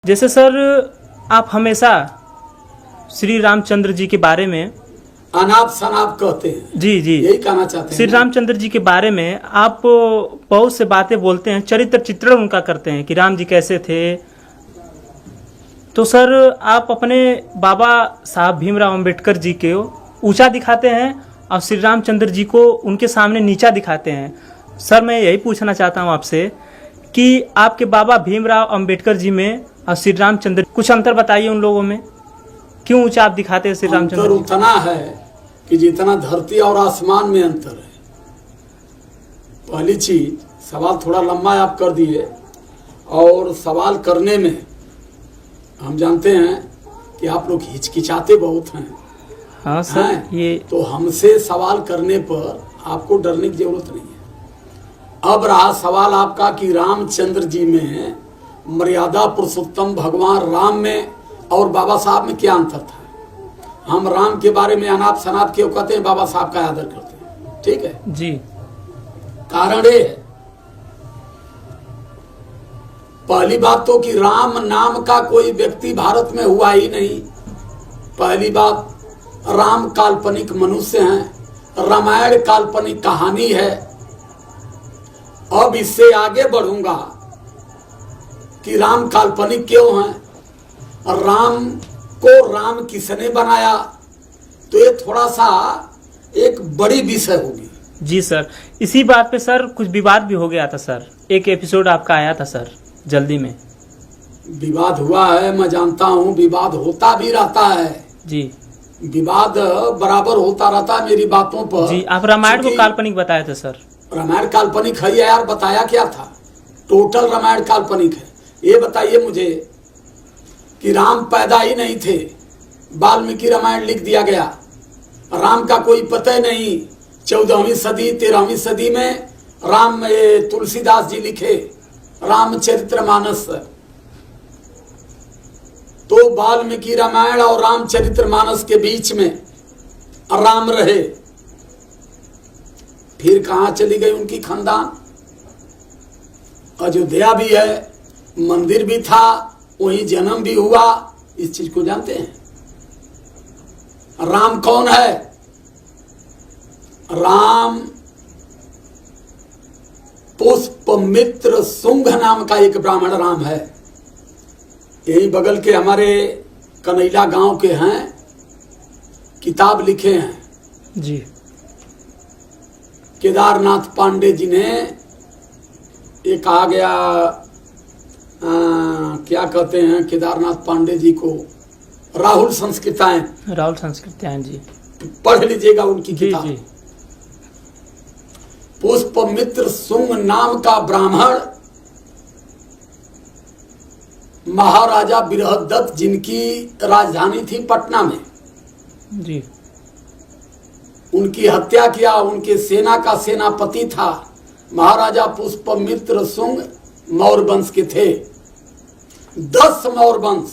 जैसे सर आप हमेशा श्री रामचंद्र जी के बारे में अनाप शनाप कहते हैं। जी जी यही कहना चाहते हैं। श्री रामचंद्र जी के बारे में आप बहुत से बातें बोलते हैं, चरित्र चित्रण उनका करते हैं कि राम जी कैसे थे। तो सर आप अपने बाबा साहब भीमराव अंबेडकर जी के ऊंचा दिखाते हैं और श्री रामचंद्र जी को उनके सामने नीचा दिखाते हैं। सर मैं यही पूछना चाहता हूं आपसे कि आपके बाबा भीमराव अंबेडकर जी में और श्री रामचंद्र, कुछ अंतर बताइए उन लोगों में, क्यों ऊंचा आप दिखाते हैं श्री रामचंद्र जी? उतना है कि जितना धरती और आसमान में अंतर है। पहली चीज, सवाल थोड़ा लंबा आप कर दिए, और सवाल करने में हम जानते हैं कि आप लोग हिचकिचाते बहुत हैं। हाँ सर, ये तो हमसे सवाल करने पर आपको डरने की जरूरत नहीं है। अब रहा सवाल आपका कि रामचंद्र जी में, मर्यादा पुरुषोत्तम भगवान राम में और बाबा साहब में क्या अंतर था। हम राम के बारे में अनाप शनाप क्यों कहते हैं, बाबा साहब का आदर करते हैं, ठीक है जी। कारण ये है, पहली बात तो कि राम नाम का कोई व्यक्ति भारत में हुआ ही नहीं। पहली बात, राम काल्पनिक मनुष्य हैं, रामायण काल्पनिक कहानी है। अब इससे आगे बढ़ूंगा कि राम काल्पनिक क्यों हैं, राम को राम किसने बनाया, तो ये थोड़ा सा एक बड़ी विषय होगी। जी सर, इसी बात पे सर कुछ विवाद भी हो गया था सर, एक एपिसोड आपका आया था सर जल्दी में। विवाद हुआ है, मैं जानता हूँ, विवाद होता भी रहता है जी, विवाद बराबर होता रहता है मेरी बातों पर। जी आप रामायण को काल्पनिक बताए थे सर। रामायण काल्पनिक है यार, बताया क्या था, टोटल रामायण काल्पनिक है। ये बताइए मुझे कि राम पैदा ही नहीं थे, वाल्मीकि रामायण लिख दिया गया, राम का कोई पता नहीं। 14वीं सदी 13वीं सदी में राम, तुलसीदास जी लिखे रामचरितमानस। तो वाल्मीकि रामायण और रामचरितमानस के बीच में राम रहे। फिर कहां चली गई उनकी खानदान? अयोध्या भी है, मंदिर भी था, वहीं जन्म भी हुआ। इस चीज को जानते हैं? राम कौन है? राम पुष्पमित्र सुंग नाम का एक ब्राह्मण राम है। यही बगल के हमारे कनैला गांव के हैं, किताब लिखे हैं जी। केदारनाथ पांडे जी ने। ये कहा गया, क्या कहते हैं केदारनाथ पांडे जी को, राहुल संस्कृताएं जी, पढ़ लीजिएगा उनकी किताब। जी। पुष्पमित्र सुंग नाम का ब्राह्मण महाराजा बृहदत्त, जिनकी राजधानी थी पटना में, जी, उनकी हत्या किया। उनके सेना का सेनापति था महाराजा पुष्पमित्र सुंग, मौर्य वंश के थे। 10 मौर्य वंश,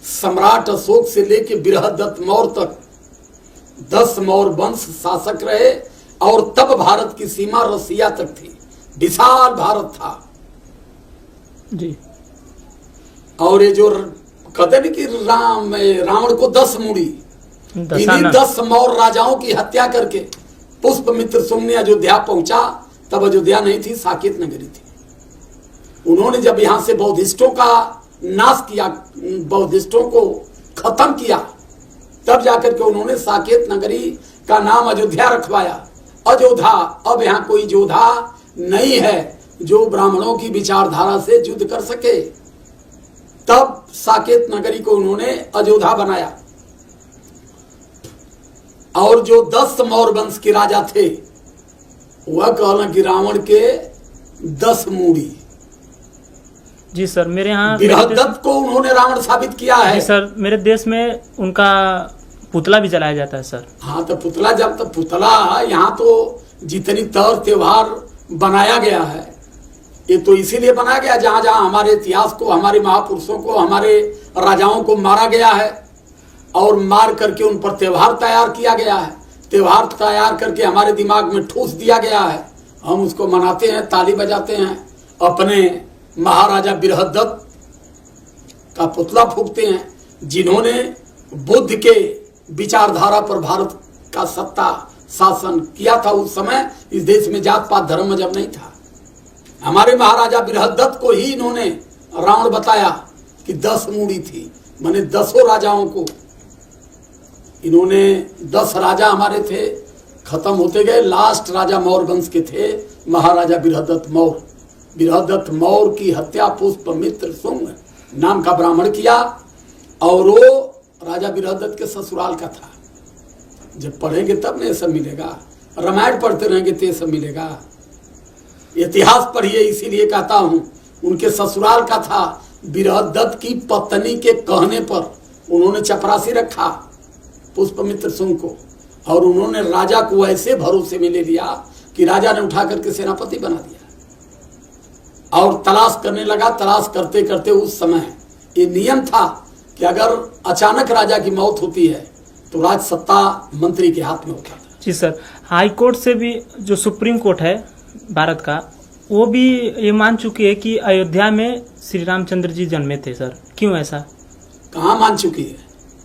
सम्राट अशोक से लेके बृहदत्त मौर्य तक 10 मौर्य वंश शासक रहे। और तब भारत की सीमा रसिया तक थी, विशाल भारत था जी। और ये जो कहते नहीं कि रावण को 10 मूड़ी, इन्हीं 10 मौर्य राजाओं की हत्या करके पुष्पमित्र सुंग ने अयोध्या पहुंचा। तब अयोध्या नहीं थी, साकेत नगरी थी। उन्होंने जब यहां से बौद्धिस्टों का नाश किया, बौद्धिस्टों को खत्म किया, तब जाकर के उन्होंने साकेत नगरी का नाम अयोध्या रखवाया। अयोध्या, अब यहाँ कोई योद्धा नहीं है जो ब्राह्मणों की विचारधारा से युद्ध कर सके। तब साकेत नगरी को उन्होंने अयोध्या बनाया। और जो 10 मौर्य वंश के राजा थे, वह कहना कि रावण के 10 मूड़ी। जी सर, मेरे यहाँ बृहदत्त को उन्होंने रावण साबित किया है। जी सर, मेरे देश में उनका पुतला भी जलाया जाता है सर। हाँ, तो पुतला, जब तक पुतला, यहाँ तो जितनी तौर त्योहार बनाया गया है, ये तो इसीलिए बनाया गया जहां जहां हमारे इतिहास को, हमारे महापुरुषों को, हमारे राजाओं को मारा गया है और मार करके उन पर त्योहार तैयार किया गया है। त्योहार तैयार करके हमारे दिमाग में ठूस दिया गया है, हम उसको मनाते हैं, ताली बजाते हैं। अपने महाराजा बृहदत्त का पुतला फूंकते हैं, जिन्होंने बुद्ध के विचारधारा पर भारत का सत्ता शासन किया था। उस समय इस देश में जात पात धर्म मजहब नहीं था। हमारे महाराजा बृहदत्त को ही इन्होंने रावण बताया कि 10 मूड़ी थी, माने 10 राजाओं को इन्होंने 10 राजा हमारे थे, खत्म होते गए। लास्ट राजा मौर्य वंश के थे महाराजा बृहदत्त मौर्य। बृहदत्त मौर्य की हत्या पुष्पमित्र शुंग नाम का ब्राह्मण किया, और वो राजा बृहदत्त के ससुराल का था। जब पढ़ेंगे तब नहीं सब मिलेगा, रामायण पढ़ते रहेंगे तो ये सब मिलेगा। इतिहास पढ़िए, इसीलिए कहता हूं उनके ससुराल का था। बृहदत्त की पत्नी के कहने पर उन्होंने चपरासी रखा पुष्पमित्र शुंग को, और उन्होंने राजा को ऐसे भरोसे में ले लिया कि राजा ने उठा करके सेनापति बना दिया और तलाश करने लगा। तलाश करते करते उस समय ये नियम था कि अगर अचानक राजा की मौत होती है तो राज सत्ता मंत्री के हाथ में होता था। जी सर, हाई कोर्ट से भी जो सुप्रीम कोर्ट है भारत का, वो भी ये मान चुकी है कि अयोध्या में श्री रामचंद्र जी जन्मे थे। सर क्यों ऐसा? कहाँ मान चुकी है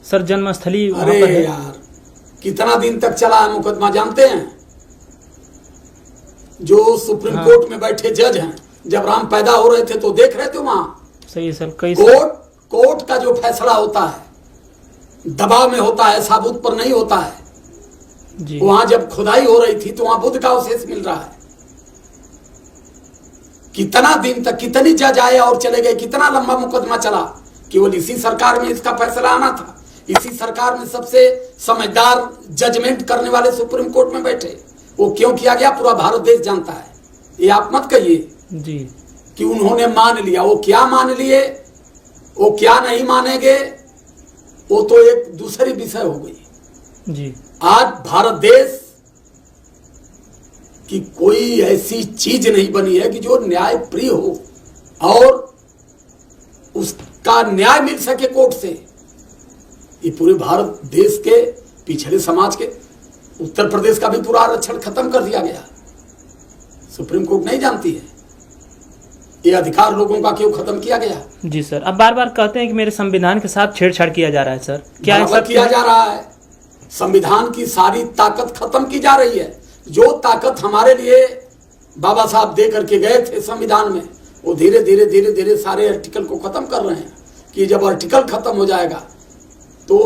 सर? जन्मस्थली वहाँ अरे पर है। यार, कितना दिन तक चला है मुकदमा जानते हैं? जो सुप्रीम कोर्ट में बैठे जज हैं, जब राम पैदा हो रहे थे तो देख रहे थे वहां। सही है सर। कई कोर्ट का जो फैसला होता है दबाव में होता है, साबुत पर नहीं होता है जी। वहां जब खुदाई हो रही थी तो वहां बुद्ध का अवशेष मिल रहा है। कितना दिन तक कितनी जज आए और चले गए, कितना लंबा मुकदमा चला। केवल इसी सरकार में इसका फैसला आना था। इसी सरकार में सबसे समझदार जजमेंट करने वाले सुप्रीम कोर्ट में बैठे। वो क्यों किया गया पूरा भारत देश जानता है। ये आप मत कहिए जी कि उन्होंने मान लिया। वो क्या मान लिए, वो क्या नहीं मानेंगे, वो तो एक दूसरी विषय हो गई। जी। आज भारत देश की कोई ऐसी चीज नहीं बनी है कि जो न्याय प्रिय हो और उसका न्याय मिल सके कोर्ट से। ये पूरे भारत देश के पिछड़े समाज के, उत्तर प्रदेश का भी पूरा आरक्षण खत्म कर दिया गया। सुप्रीम कोर्ट नहीं जानती है ये अधिकार लोगों का क्यों खत्म किया गया। जी सर, अब बार बार कहते हैं कि मेरे संविधान के साथ छेड़छाड़ किया जा रहा है। सर क्या ऐसा किया जा रहा है? संविधान की सारी ताकत खत्म की जा रही है। जो ताकत हमारे लिए बाबा साहब दे करके गए थे संविधान में, वो धीरे धीरे धीरे धीरे सारे आर्टिकल को खत्म कर रहे हैं कि जब आर्टिकल खत्म हो जाएगा तो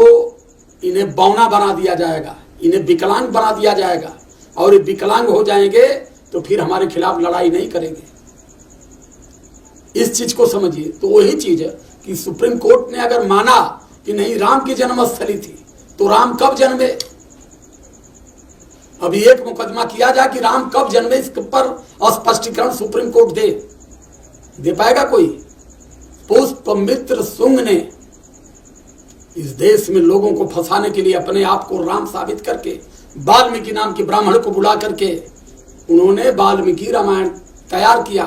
इन्हें बौना बना दिया जाएगा, इन्हें विकलांग बना दिया जाएगा, और ये विकलांग हो जाएंगे तो फिर हमारे खिलाफ लड़ाई नहीं करेंगे। इस चीज को समझिए। तो वही चीज है कि सुप्रीम कोर्ट ने अगर माना कि नहीं राम की जन्मस्थली थी, तो राम कब जन्मे? अभी एक मुकदमा किया जाए कि राम कब जन्मे, इस पर स्पष्टीकरण सुप्रीम कोर्ट दे पाएगा कोई? पुष्पमित्र शुंग ने इस देश में लोगों को फंसाने के लिए अपने आप को राम साबित करके वाल्मीकि नाम के ब्राह्मण को बुला करके उन्होंने वाल्मीकि रामायण तैयार किया।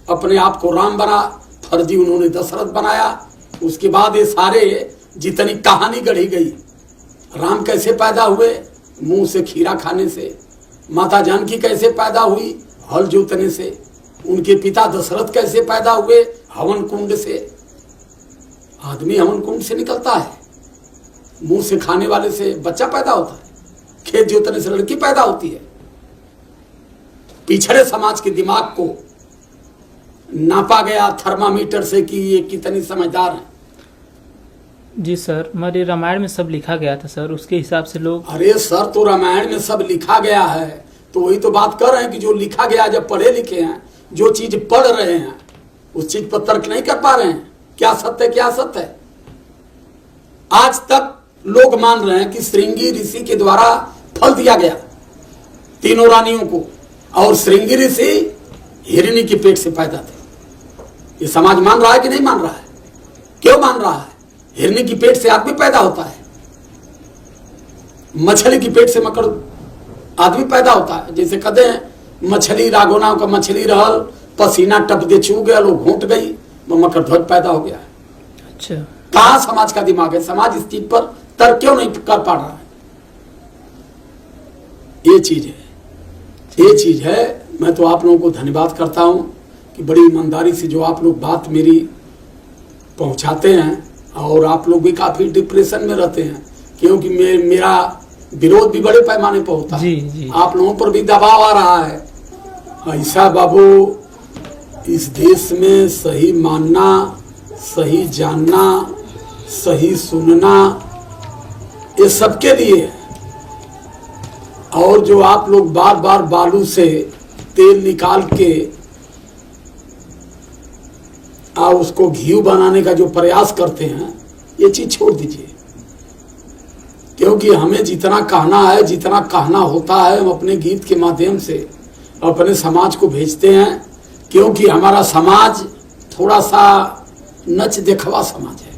अपने आप को राम बना, फर्जी उन्होंने दशरथ बनाया। उसके बाद ये सारे जितनी कहानी गढ़ी गई, राम कैसे पैदा हुए, मुंह से खीरा खाने से। माता जानकी कैसे पैदा हुई, हल जोतने से। उनके पिता दशरथ कैसे पैदा हुए, हवन कुंड से। आदमी हवन कुंड से निकलता है, मुंह से खाने वाले से बच्चा पैदा होता है, खेत जोतने से लड़की पैदा होती है। पिछड़े समाज के दिमाग को नापा गया थर्मामीटर से कि ये कितनी समझदार है। जी सर, हमारे रामायण में सब लिखा गया था सर, उसके हिसाब से लोग। अरे सर, तो रामायण में सब लिखा गया है, तो वही तो बात कर रहे हैं कि जो लिखा गया, जब पढ़े लिखे हैं, जो चीज पढ़ रहे हैं, उस चीज पर तर्क नहीं कर पा रहे हैं। क्या सत्य क्या असत्य है? आज तक लोग मान रहे हैं कि श्रृंगी ऋषि के द्वारा फल दिया गया तीनों रानियों को, और श्रृंगी ऋषि हिरणी के पेट से पैदा थे। ये समाज मान रहा है कि नहीं मान रहा है? क्यों मान रहा है? हिरणी की पेट से आदमी पैदा होता है, मछली की पेट से मकर आदमी पैदा होता है। जैसे कहते हैं मछली रागोना का मछली रहल, पसीना टप दे छू गया, लोग घूट गई, मकर ध्वज पैदा हो गया। अच्छा, कहां समाज का दिमाग है? समाज इस चीज पर तर्क क्यों नहीं कर पा रहा है? ये चीज है, ये चीज है। मैं तो आप लोगों को धन्यवाद करता हूं कि बड़ी ईमानदारी से जो आप लोग बात मेरी पहुंचाते हैं और आप लोग भी काफी डिप्रेशन में रहते हैं, क्योंकि मेरा विरोध भी बड़े पैमाने पर होता है। जी। आप लोगों पर भी दबाव आ रहा है। ऐसा बाबू, इस देश में सही मानना, सही जानना, सही सुनना, ये सबके लिए है। और जो आप लोग बार बार बालू से तेल निकाल के उसको घी बनाने का जो प्रयास करते हैं, ये चीज छोड़ दीजिए। क्योंकि हमें जितना कहना है, जितना कहना होता है, हम अपने गीत के माध्यम से अपने समाज को भेजते हैं। क्योंकि हमारा समाज थोड़ा सा नच दिखवा समाज है।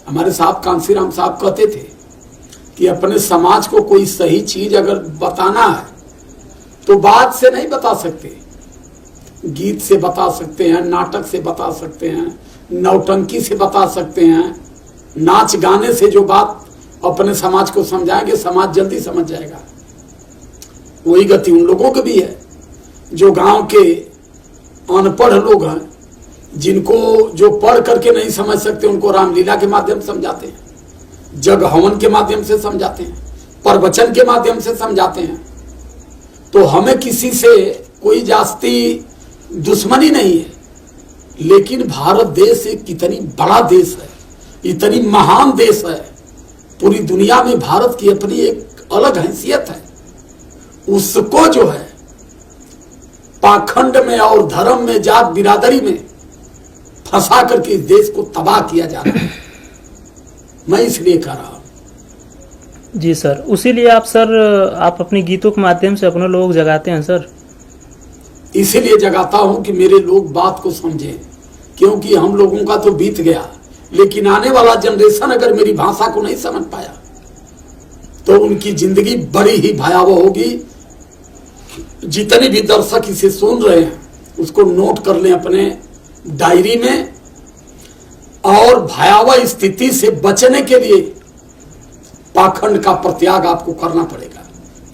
हमारे साहब कांसीराम साहब कहते थे कि अपने समाज को कोई सही चीज अगर बताना है तो बात से नहीं बता सकते, गीत से बता सकते हैं, नाटक से बता सकते हैं, नौटंकी से बता सकते हैं, नाच गाने से जो बात अपने समाज को समझाएंगे, समाज जल्दी समझ जाएगा। वही गति उन लोगों की भी है जो गांव के अनपढ़ लोग हैं, जिनको जो पढ़ करके नहीं समझ सकते, उनको रामलीला के माध्यम से समझाते हैं, जग हवन के माध्यम से समझाते हैं, प्रवचन के माध्यम से समझाते हैं। तो हमें किसी से कोई जास्ती दुश्मनी नहीं है, लेकिन भारत देश एक इतनी बड़ा देश है, इतनी महान देश है, पूरी दुनिया में भारत की अपनी एक अलग हैसियत है। उसको जो है पाखंड में और धर्म में, जात बिरादरी में फंसा करके इस देश को तबाह किया जा रहा है। मैं इसलिए कह रहा हूं। जी सर, उसीलिए आप अपने गीतों के माध्यम से अपने लोग जगाते हैं सर। इसीलिए जगाता हूं कि मेरे लोग बात को समझें, क्योंकि हम लोगों का तो बीत गया, लेकिन आने वाला जनरेशन अगर मेरी भाषा को नहीं समझ पाया तो उनकी जिंदगी बड़ी ही भयावह होगी। जितने भी दर्शक इसे सुन रहे हैं उसको नोट कर लें अपने डायरी में, और भयावह स्थिति से बचने के लिए पाखंड का प्रत्याग आपको करना पड़ेगा।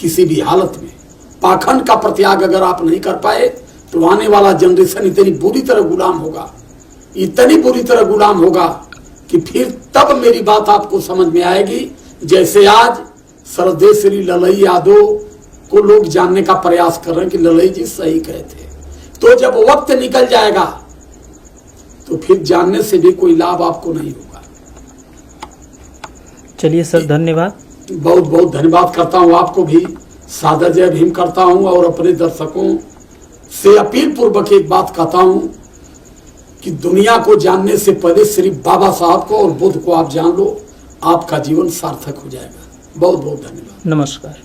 किसी भी हालत में पाखंड का प्रत्याग अगर आप नहीं कर पाए तो आने वाला जनरेशन इतनी बुरी तरह गुलाम होगा, इतनी बुरी तरह गुलाम होगा कि फिर तब मेरी बात आपको समझ में आएगी। जैसे आज सरदेश्वरी ललई यादव को लोग जानने का प्रयास कर रहे हैं कि ललई जी सही कहे थे, तो जब वक्त निकल जाएगा तो फिर जानने से भी कोई लाभ आपको नहीं होगा। चलिए सर, धन्यवाद। बहुत बहुत धन्यवाद करता हूं आपको भी, सादर जय भीम करता हूं, और अपने दर्शकों से अपील पूर्वक एक बात कहता हूं कि दुनिया को जानने से पहले सिर्फ बाबा साहब को और बुद्ध को आप जान लो, आपका जीवन सार्थक हो जाएगा। बहुत बहुत धन्यवाद। नमस्कार।